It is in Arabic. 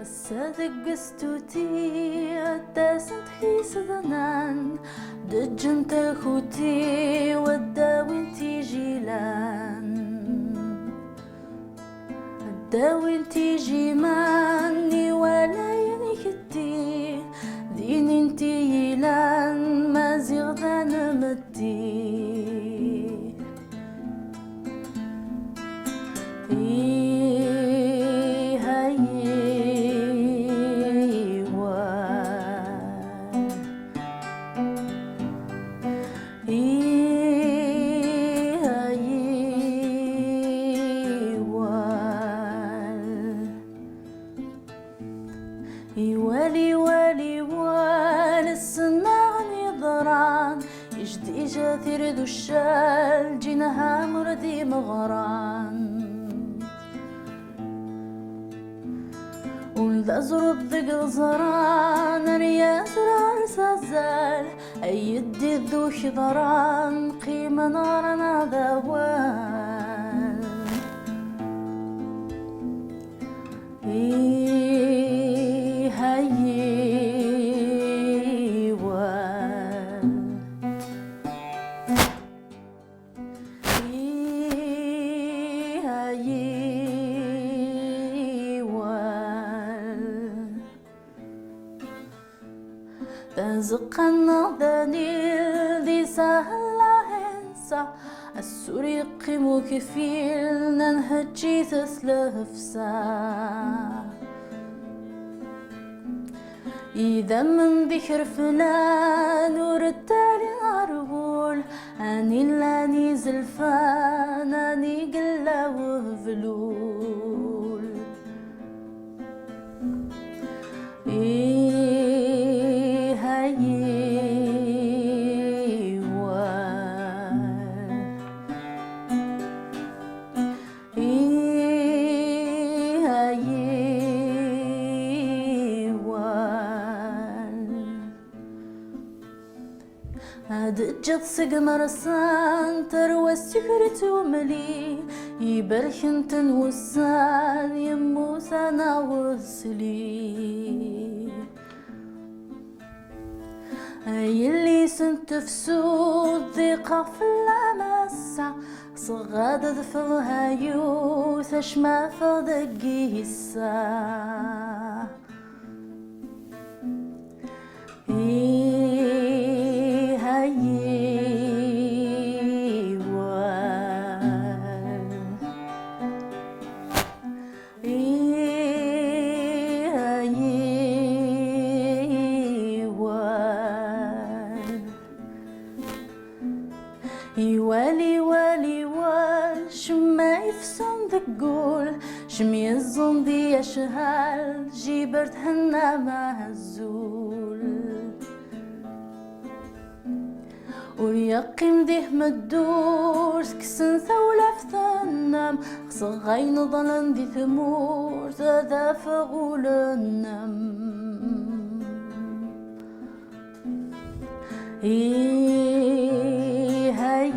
Assa deg Astuti, hasent hisednan, djent akuţṭi, hawint ijilan. hawint ijiman, Iwal nkeţţi, inint yilan, maziγ anemmiţṭi. Iwal Essen yedrân, Ijdi jatir ucal, djin hamurt imeγrân. والازرط yγezrân, yedrân sazal, yeddi ذو yedrân, قيم نارنا ذوال. تزقنا ذليل ذي سهلا هنسا السوري يقيمو كفيل ننهجي تسلفسا. إذا من ذكر فلان ورتالي أرغول، أني لاني زلفان أني قلا وفلول. دجت سقمرسان تروى السكرت وملي، يبرخن تنوسان يموسانا وسلي. يلي سنت فسود ضيقة في اللمسة، صغاد ذفغها يوث اشما فضقي السا. Iwal شما يفسون ذقول، شم يزون دي أشهال، جيبرت هنا مهزول. ويقيم ديه مدور كسن ثولة في ثنم، صغين ظلن دي ثمور ذا فغول النم. هاي